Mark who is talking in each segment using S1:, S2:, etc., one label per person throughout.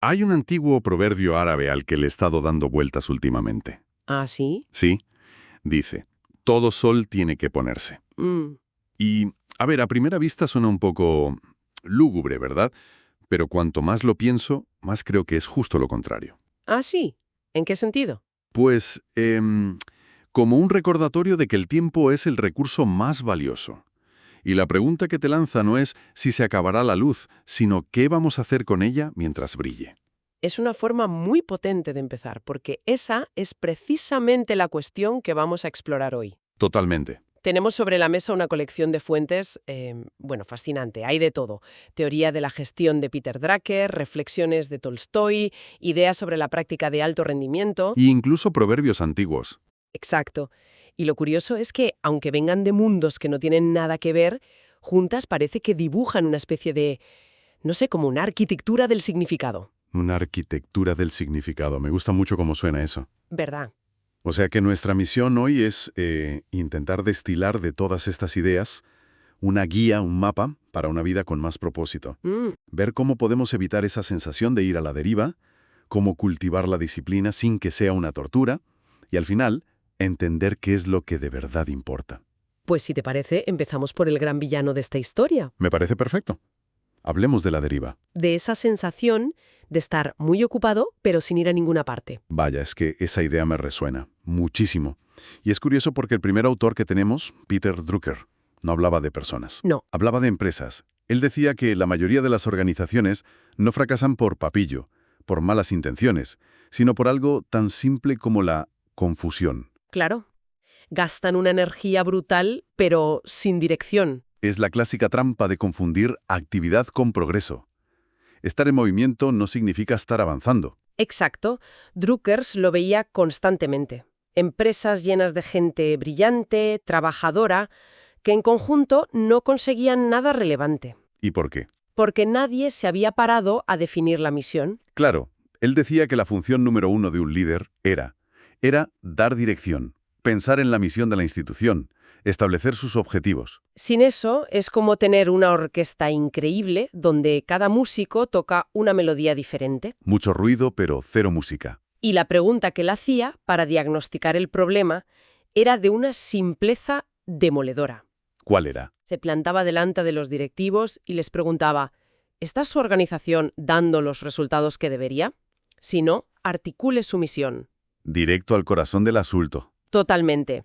S1: Hay un antiguo proverbio árabe al que le he estado dando vueltas últimamente.
S2: ¿Ah, sí?
S1: Sí, dice, todo sol tiene que ponerse.
S2: Mm,
S1: Y, a ver, a primera vista suena un poco lúgubre, ¿verdad? Pero cuanto más lo pienso, más creo que es justo lo contrario.
S2: ¿Ah, sí? ¿En qué sentido?
S1: Pues, como un recordatorio de que el tiempo es el recurso más valioso. Y la pregunta que te lanza no es si se acabará la luz, sino qué vamos a hacer con ella mientras brille.
S2: Es una forma muy potente de empezar, porque esa es precisamente la cuestión que vamos a explorar hoy.
S1: Totalmente.
S2: Tenemos sobre la mesa una colección de fuentes, fascinante, hay de todo. Teoría de la gestión de Peter Drucker, reflexiones de Tolstoy, ideas sobre la práctica de alto rendimiento.
S1: Y incluso proverbios antiguos.
S2: Exacto. Y lo curioso es que, aunque vengan de mundos que no tienen nada que ver, juntas parece que dibujan una especie de, no sé, como una arquitectura del significado.
S1: Una arquitectura del significado. Me gusta mucho cómo suena eso.
S2: ¿Verdad?
S1: O sea que nuestra misión hoy es intentar destilar de todas estas ideas una guía, un mapa para una vida con más propósito.
S2: Mm,
S1: Ver cómo podemos evitar esa sensación de ir a la deriva, cómo cultivar la disciplina sin que sea una tortura y al final entender qué es lo que de verdad importa.
S2: Pues si te parece, empezamos por el gran villano de esta historia.
S1: Me parece perfecto. Hablemos de la deriva.
S2: De esa sensación de estar muy ocupado, pero sin ir a ninguna parte.
S1: Vaya, es que esa idea me resuena muchísimo. Y es curioso porque el primer autor que tenemos, Peter Drucker, no hablaba de personas.
S2: No,
S1: Hablaba de empresas. Él decía que la mayoría de las organizaciones no fracasan por papillo, por malas intenciones, sino por algo tan simple como la confusión.
S2: claro. Gastan una energía brutal, pero sin dirección.
S1: Es la clásica trampa de confundir actividad con progreso. Estar en movimiento no significa estar avanzando.
S2: Exacto. Druckers lo veía constantemente. Empresas llenas de gente brillante, trabajadora, que en conjunto no conseguían nada relevante,
S1: ¿Y por qué?
S2: porque nadie se había parado a definir la misión.
S1: Claro, él decía que la función número uno de un líder era dar dirección, pensar en la misión de la institución, establecer sus objetivos.
S2: Sin eso, es como tener una orquesta increíble donde cada músico toca una melodía diferente.
S1: Mucho ruido, pero cero música.
S2: Y la pregunta que él hacía para diagnosticar el problema era de una simpleza demoledora.
S1: ¿Cuál era?
S2: Se plantaba delante de los directivos y les preguntaba, ¿está su organización dando los resultados que debería? Si no, articule su misión.
S1: Directo al corazón del asunto.
S2: Totalmente.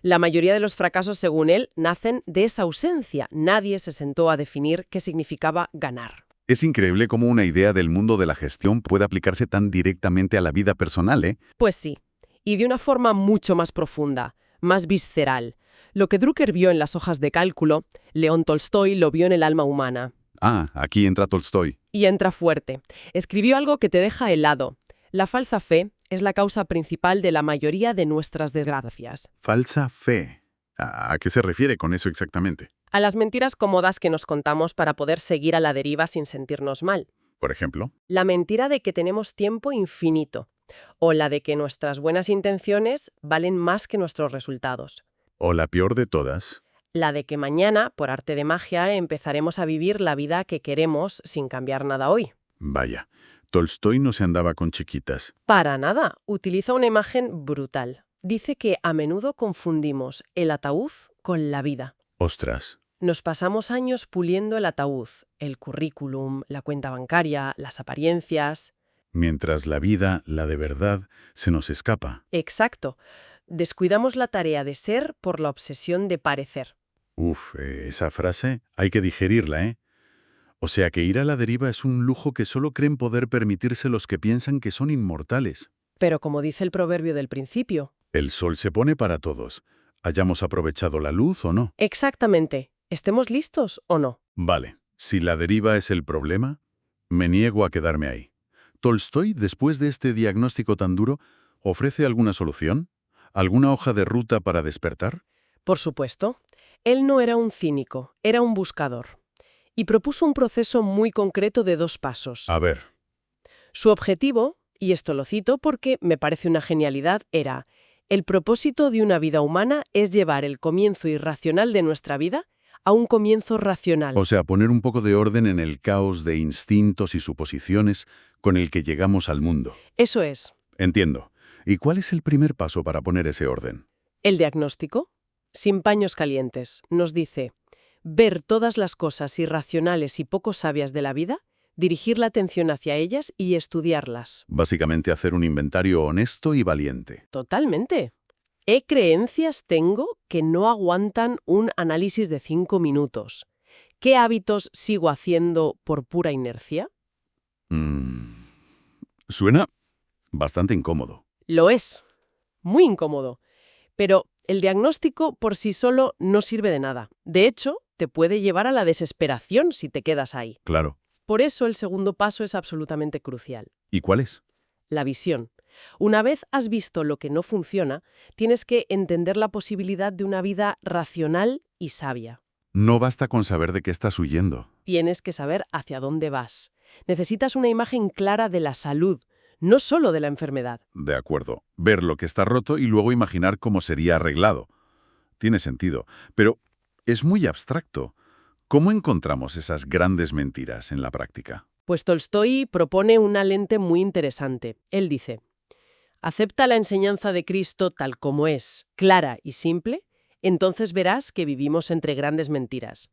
S2: La mayoría de los fracasos, según él, nacen de esa ausencia. Nadie se sentó a definir qué significaba ganar.
S1: Es increíble cómo una idea del mundo de la gestión puede aplicarse tan directamente a la vida personal, ¿eh?
S2: Pues sí, y de una forma mucho más profunda, más visceral. Lo que Drucker vio en las hojas de cálculo, León Tolstoy lo vio en el alma humana.
S1: Ah, aquí entra Tolstoy.
S2: Y entra fuerte. Escribió algo que te deja helado. La falsa fe es la causa principal de la mayoría de nuestras desgracias.
S1: Falsa fe. ¿A qué se refiere con eso exactamente?
S2: A las mentiras cómodas que nos contamos para poder seguir a la deriva sin sentirnos mal.
S1: Por ejemplo,
S2: La mentira de que tenemos tiempo infinito. O la de que nuestras buenas intenciones valen más que nuestros resultados.
S1: o la peor de todas,
S2: La de que mañana, por arte de magia, empezaremos a vivir la vida que queremos sin cambiar nada hoy.
S1: vaya, Tolstoy no se andaba con chiquitas.
S2: Para nada. Utiliza una imagen brutal. Dice que a menudo confundimos el ataúd con la vida.
S1: Ostras,
S2: Nos pasamos años puliendo el ataúd, el currículum, la cuenta bancaria, las apariencias.
S1: mientras la vida, la de verdad, se nos escapa.
S2: Exacto. Descuidamos la tarea de ser por la obsesión de parecer.
S1: Uf, esa frase hay que digerirla, ¿eh? O sea que ir a la deriva es un lujo que solo creen poder permitirse los que piensan que son inmortales.
S2: Pero como dice el proverbio del principio.
S1: El sol se pone para todos, hayamos aprovechado la luz o no.
S2: Exactamente. ¿Estemos listos o no?
S1: Vale, si la deriva es el problema, me niego a quedarme ahí. Tolstoy, después de este diagnóstico tan duro, ¿ofrece alguna solución? ¿Alguna hoja de ruta para despertar?
S2: Por supuesto. Él no era un cínico, era un buscador. Y propuso un proceso muy concreto de 2 pasos.
S1: A ver,
S2: Su objetivo, y esto lo cito porque me parece una genialidad, era: el propósito de una vida humana es llevar el comienzo irracional de nuestra vida a un comienzo racional.
S1: O sea, poner un poco de orden en el caos de instintos y suposiciones con el que llegamos al mundo.
S2: Eso es.
S1: Entiendo. ¿Y cuál es el primer paso para poner ese orden?
S2: El diagnóstico, sin paños calientes, nos dice ver todas las cosas irracionales y poco sabias de la vida, dirigir la atención hacia ellas y estudiarlas.
S1: Básicamente hacer un inventario honesto y valiente.
S2: Totalmente. ¿Qué creencias tengo que no aguantan un análisis de 5 minutos? ¿Qué hábitos sigo haciendo por pura inercia?
S1: Suena bastante incómodo.
S2: Lo es. Muy incómodo. Pero el diagnóstico por sí solo no sirve de nada. De hecho, te puede llevar a la desesperación si te quedas ahí.
S1: Claro.
S2: Por eso el segundo paso es absolutamente crucial.
S1: ¿Y cuál es?
S2: La visión. Una vez has visto lo que no funciona, tienes que entender la posibilidad de una vida racional y sabia.
S1: No basta con saber de qué estás huyendo.
S2: Tienes que saber hacia dónde vas. Necesitas una imagen clara de la salud, no solo de la enfermedad.
S1: De acuerdo. Ver lo que está roto y luego imaginar cómo sería arreglado. Tiene sentido, pero es muy abstracto. ¿Cómo encontramos esas grandes mentiras en la práctica?
S2: Pues Tolstói propone una lente muy interesante. Él dice: acepta la enseñanza de Cristo tal como es, clara y simple, entonces verás que vivimos entre grandes mentiras.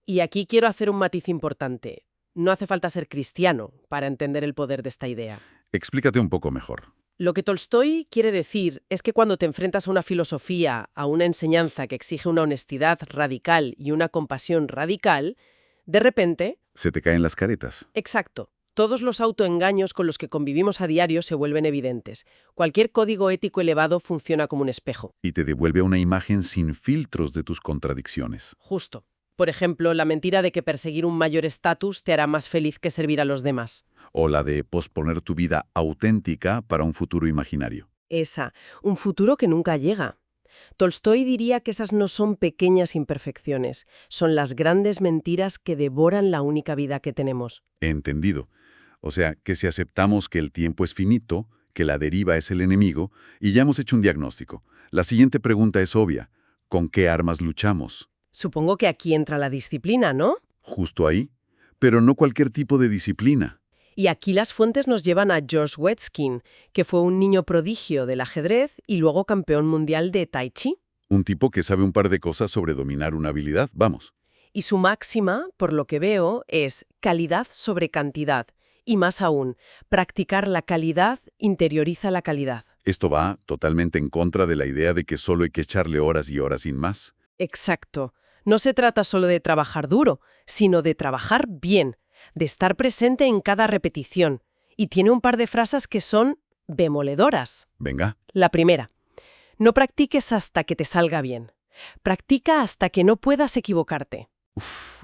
S2: Y aquí quiero hacer un matiz importante. No hace falta ser cristiano para entender el poder de esta idea.
S1: Explícate un poco mejor.
S2: Lo que Tolstói quiere decir es que cuando te enfrentas a una filosofía, a una enseñanza que exige una honestidad radical y una compasión radical, de repente...
S1: Se te caen las caretas.
S2: Exacto. Todos los autoengaños con los que convivimos a diario se vuelven evidentes. Cualquier código ético elevado funciona como un espejo.
S1: Y te devuelve una imagen sin filtros de tus contradicciones.
S2: Justo. Por ejemplo, la mentira de que perseguir un mayor estatus te hará más feliz que servir a los demás.
S1: O la de posponer tu vida auténtica para un futuro imaginario.
S2: Esa, un futuro que nunca llega. Tolstói diría que esas no son pequeñas imperfecciones, son las grandes mentiras que devoran la única vida que tenemos.
S1: Entendido. O sea, que si aceptamos que el tiempo es finito, que la deriva es el enemigo, y ya hemos hecho un diagnóstico, la siguiente pregunta es obvia. ¿Con qué armas luchamos?
S2: Supongo que aquí entra la disciplina, ¿no?
S1: Justo ahí. Pero no cualquier tipo de disciplina.
S2: Y aquí las fuentes nos llevan a George Wetkin, que fue un niño prodigio del ajedrez y luego campeón mundial de Tai Chi.
S1: Un tipo que sabe un par de cosas sobre dominar una habilidad, vamos.
S2: Y su máxima, por lo que veo, es calidad sobre cantidad. Y más aún, practicar la calidad interioriza la calidad.
S1: Esto va totalmente en contra de la idea de que solo hay que echarle horas y horas sin más.
S2: Exacto. No se trata solo de trabajar duro, sino de trabajar bien, de estar presente en cada repetición. Y tiene un par de frases que son demoledoras.
S1: Venga.
S2: La primera: no practiques hasta que te salga bien. Practica hasta que no puedas equivocarte.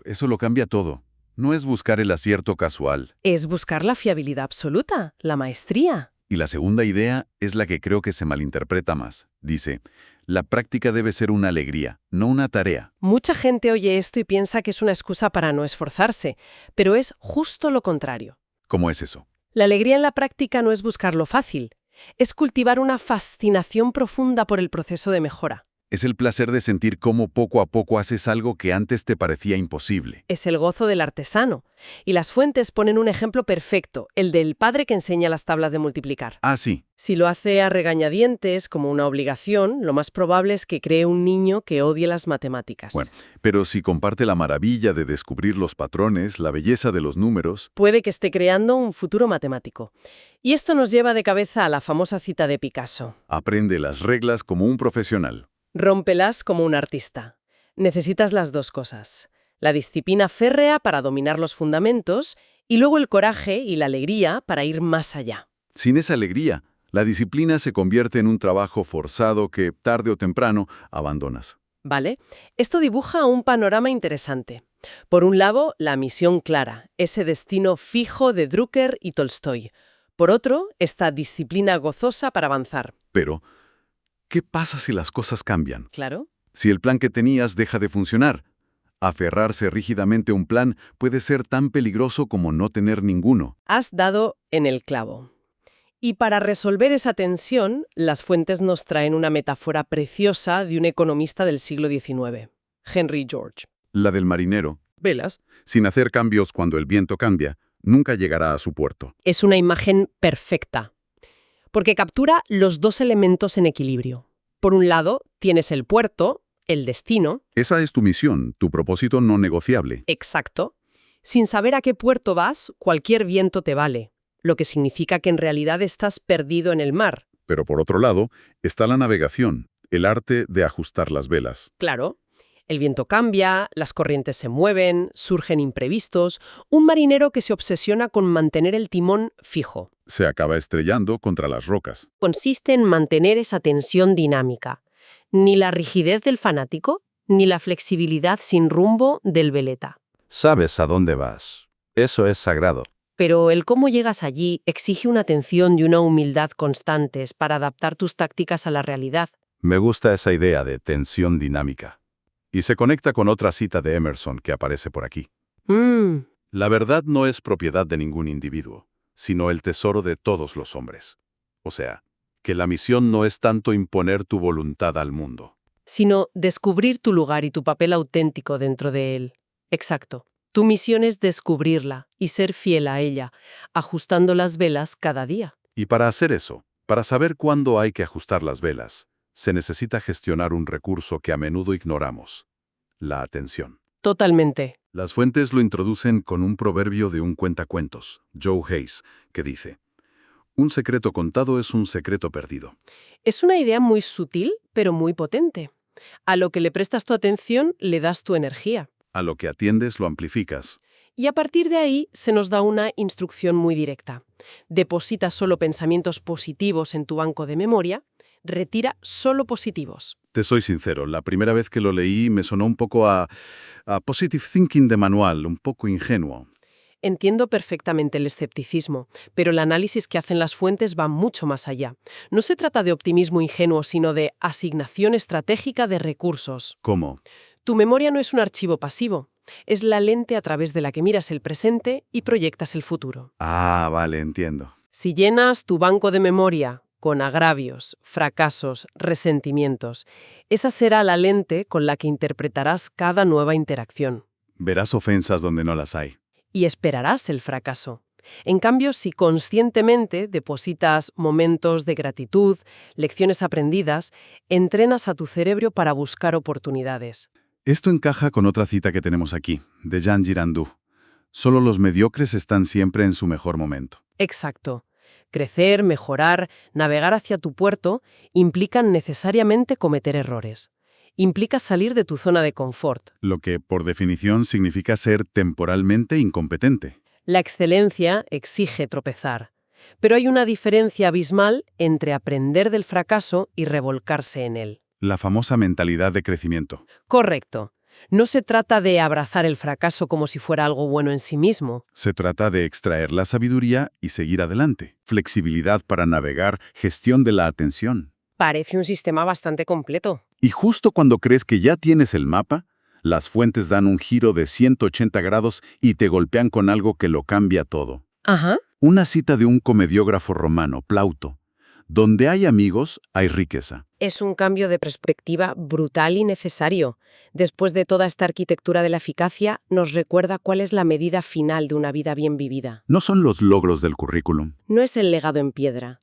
S1: Eso lo cambia todo. No es buscar el acierto casual.
S2: Es buscar la fiabilidad absoluta, la maestría.
S1: Y la segunda idea es la que creo que se malinterpreta más. Dice, la práctica debe ser una alegría, no una tarea.
S2: Mucha gente oye esto y piensa que es una excusa para no esforzarse, pero es justo lo contrario.
S1: ¿Cómo es eso?
S2: La alegría en la práctica no es buscar lo fácil, es cultivar una fascinación profunda por el proceso de mejora.
S1: Es el placer de sentir cómo poco a poco haces algo que antes te parecía imposible.
S2: Es el gozo del artesano. Y las fuentes ponen un ejemplo perfecto, el del padre que enseña las tablas de multiplicar.
S1: Ah, sí.
S2: Si lo hace a regañadientes, como una obligación, lo más probable es que cree un niño que odie las matemáticas.
S1: Bueno, pero si comparte la maravilla de descubrir los patrones, la belleza de los números...
S2: Puede que esté creando un futuro matemático. Y esto nos lleva de cabeza a la famosa cita de Picasso.
S1: Aprende las reglas como un profesional.
S2: Rómpelas como un artista. Necesitas las dos cosas: la disciplina férrea para dominar los fundamentos y luego el coraje y la alegría para ir más allá.
S1: Sin esa alegría, la disciplina se convierte en un trabajo forzado que, tarde o temprano, abandonas.
S2: ¿Vale? Esto dibuja un panorama interesante. Por un lado, la misión clara, ese destino fijo de Drucker y Tolstói. Por otro, esta disciplina gozosa para avanzar.
S1: Pero, ¿qué pasa si las cosas cambian?
S2: ¿Claro?
S1: Si el plan que tenías deja de funcionar. Aferrarse rígidamente a un plan puede ser tan peligroso como no tener ninguno.
S2: Has dado en el clavo. Y para resolver esa tensión, las fuentes nos traen una metáfora preciosa de un economista del siglo XIX, Henry George.
S3: La del marinero,
S2: Velas.
S3: sin hacer cambios cuando el viento cambia, nunca llegará a su puerto.
S2: Es una imagen perfecta, porque captura los dos elementos en equilibrio. Por un lado, tienes el puerto, el destino,
S3: Esa es tu misión, tu propósito no negociable.
S2: exacto. Sin saber a qué puerto vas, cualquier viento te vale, lo que significa que en realidad estás perdido en el mar.
S3: Pero por otro lado, está la navegación, el arte de ajustar las velas.
S2: Claro, el viento cambia, las corrientes se mueven, surgen imprevistos, un marinero que se obsesiona con mantener el timón fijo.
S3: Se acaba estrellando contra las rocas.
S2: Consiste en mantener esa tensión dinámica. Ni la rigidez del fanático, ni la flexibilidad sin rumbo del veleta.
S4: Sabes a dónde vas. Eso es sagrado.
S2: Pero el cómo llegas allí exige una atención y una humildad constantes para adaptar tus tácticas a la realidad.
S4: Me gusta esa idea de tensión dinámica. Y se conecta con otra cita de Emerson que aparece por aquí. La verdad no es propiedad de ningún individuo, sino el tesoro de todos los hombres. O sea, que la misión no es tanto imponer tu voluntad al mundo.
S2: Sino descubrir tu lugar y tu papel auténtico dentro de él. Exacto. Tu misión es descubrirla y ser fiel a ella, ajustando las velas cada día.
S3: Y para hacer eso, para saber cuándo hay que ajustar las velas, se necesita gestionar un recurso que a menudo ignoramos: la atención.
S2: Totalmente.
S3: Las fuentes lo introducen con un proverbio de un cuentacuentos, Joe Hayes, que dice: un secreto contado es un secreto perdido.
S2: Es una idea muy sutil, pero muy potente. A lo que le prestas tu atención, le das tu energía.
S3: A lo que atiendes lo amplificas.
S2: Y a partir de ahí se nos da una instrucción muy directa. Deposita solo pensamientos positivos en tu banco de memoria, retira solo positivos.
S3: Te soy sincero, la primera vez que lo leí me sonó un poco a positive thinking de manual, un poco ingenuo.
S2: Entiendo perfectamente el escepticismo, pero el análisis que hacen las fuentes va mucho más allá. No se trata de optimismo ingenuo, sino de asignación estratégica de recursos.
S3: ¿Cómo?
S2: Tu memoria no es un archivo pasivo, es la lente a través de la que miras el presente y proyectas el futuro.
S3: Ah, vale, entiendo.
S2: Si llenas tu banco de memoria con agravios, fracasos, resentimientos, esa será la lente con la que interpretarás cada nueva interacción.
S3: Verás ofensas donde no las hay.
S2: Y esperarás el fracaso. En cambio, si conscientemente depositas momentos de gratitud, lecciones aprendidas, entrenas a tu cerebro para buscar oportunidades.
S3: Esto encaja con otra cita que tenemos aquí, de Jean Giraudoux. Solo los mediocres están siempre en su mejor momento.
S2: Exacto. Crecer, mejorar, navegar hacia tu puerto implican necesariamente cometer errores. Implica salir de tu zona de confort.
S3: Lo que, por definición, significa ser temporalmente incompetente.
S2: La excelencia exige tropezar. Pero hay una diferencia abismal entre aprender del fracaso y revolcarse en él.
S3: La famosa mentalidad de crecimiento.
S2: Correcto. No se trata de abrazar el fracaso como si fuera algo bueno en sí mismo.
S3: Se trata de extraer la sabiduría y seguir adelante. Flexibilidad para navegar, gestión de la atención.
S2: Parece un sistema bastante completo.
S3: Y justo cuando crees que ya tienes el mapa, las fuentes dan un giro de 180 grados y te golpean con algo que lo cambia todo.
S2: Ajá.
S3: Una cita de un comediógrafo romano, Plauto: donde hay amigos, hay riqueza.
S2: Es un cambio de perspectiva brutal y necesario. Después de toda esta arquitectura de la eficacia, nos recuerda cuál es la medida final de una vida bien vivida.
S3: No son los logros del currículum.
S2: No es el legado en piedra.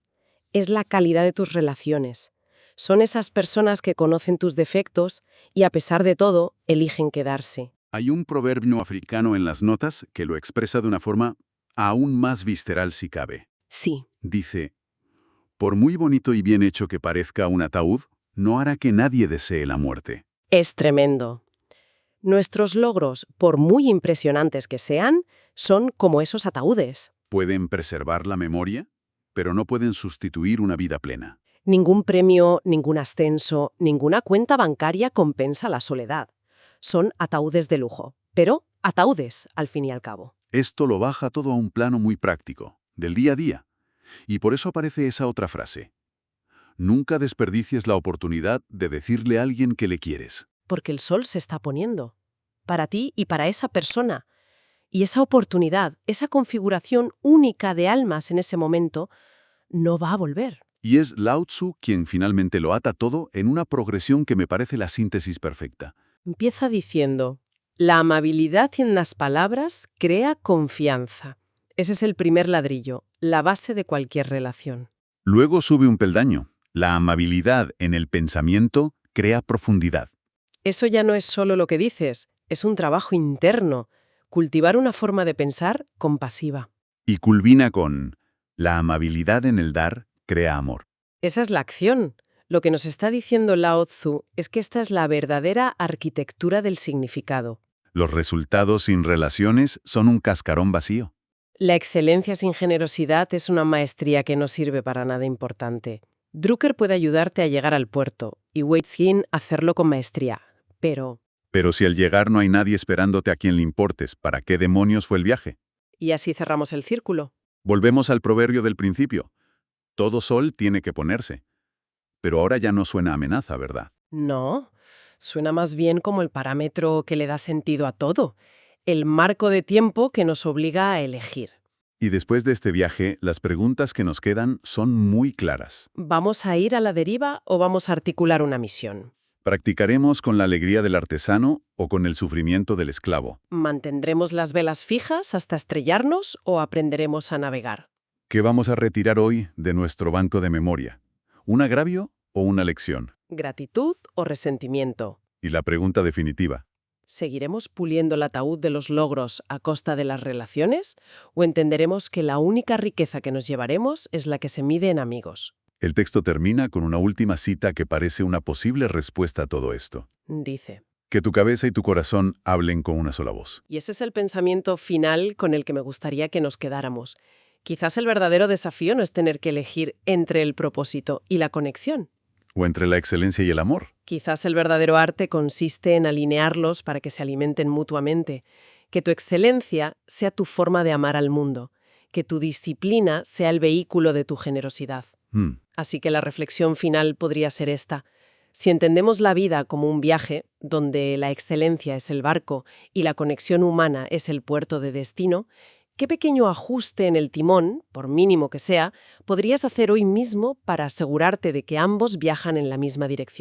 S2: Es la calidad de tus relaciones. Son esas personas que conocen tus defectos y, a pesar de todo, eligen quedarse.
S3: Hay un proverbio africano en las notas que lo expresa de una forma aún más visceral si cabe.
S2: Sí.
S3: Dice: por muy bonito y bien hecho que parezca un ataúd, no hará que nadie desee la muerte.
S2: Es tremendo. Nuestros logros, por muy impresionantes que sean, son como esos ataúdes.
S3: Pueden preservar la memoria, pero no pueden sustituir una vida plena.
S2: Ningún premio, ningún ascenso, ninguna cuenta bancaria compensa la soledad. Son ataúdes de lujo, pero ataúdes, al fin y al cabo.
S3: Esto lo baja todo a un plano muy práctico, del día a día. Y por eso aparece esa otra frase: nunca desperdicies la oportunidad de decirle a alguien que le quieres.
S2: Porque el sol se está poniendo. Para ti y para esa persona. Y esa oportunidad, esa configuración única de almas en ese momento, no va a volver.
S3: Y es Lao Tzu quien finalmente lo ata todo en una progresión que me parece la síntesis perfecta.
S2: Empieza diciendo: La amabilidad en las palabras crea confianza. Ese es el primer ladrillo, la base de cualquier relación.
S3: Luego sube un peldaño. La amabilidad en el pensamiento crea profundidad.
S2: Eso ya no es solo lo que dices, es un trabajo interno. Cultivar una forma de pensar compasiva.
S3: Y culmina con la amabilidad en el dar crea amor.
S2: Esa es la acción. Lo que nos está diciendo Lao Tzu es que esta es la verdadera arquitectura del significado.
S3: Los resultados sin relaciones son un cascarón vacío.
S2: La excelencia sin generosidad es una maestría que no sirve para nada importante. Drucker puede ayudarte a llegar al puerto y Waitzkin a hacerlo con maestría, pero...
S3: Pero si al llegar no hay nadie esperándote a quien le importes, ¿para qué demonios fue el viaje?
S2: Y así cerramos el círculo.
S3: Volvemos al proverbio del principio. Todo sol tiene que ponerse. Pero ahora ya no suena amenaza, ¿verdad?
S2: No, suena más bien como el parámetro que le da sentido a todo, el marco de tiempo que nos obliga a elegir.
S3: Y después de este viaje, las preguntas que nos quedan son muy claras.
S2: ¿Vamos a ir a la deriva o vamos a articular una misión?
S3: ¿Practicaremos con la alegría del artesano o con el sufrimiento del esclavo?
S2: ¿Mantendremos las velas fijas hasta estrellarnos o aprenderemos a navegar?
S3: ¿Qué vamos a retirar hoy de nuestro banco de memoria? ¿Un agravio o una lección?
S2: ¿Gratitud o resentimiento?
S3: Y la pregunta definitiva.
S2: ¿Seguiremos puliendo el ataúd de los logros a costa de las relaciones? ¿O entenderemos que la única riqueza que nos llevaremos es la que se mide en amigos?
S3: El texto termina con una última cita que parece una posible respuesta a todo esto.
S2: Dice.
S3: Que tu cabeza y tu corazón hablen con una sola voz.
S2: Y ese es el pensamiento final con el que me gustaría que nos quedáramos. Quizás el verdadero desafío no es tener que elegir entre el propósito y la conexión.
S3: O entre la excelencia y el amor.
S2: Quizás el verdadero arte consiste en alinearlos para que se alimenten mutuamente. Que tu excelencia sea tu forma de amar al mundo. Que tu disciplina sea el vehículo de tu generosidad. Así que la reflexión final podría ser esta. Si entendemos la vida como un viaje, donde la excelencia es el barco y la conexión humana es el puerto de destino, ¿qué pequeño ajuste en el timón, por mínimo que sea, podrías hacer hoy mismo para asegurarte de que ambos viajan en la misma dirección?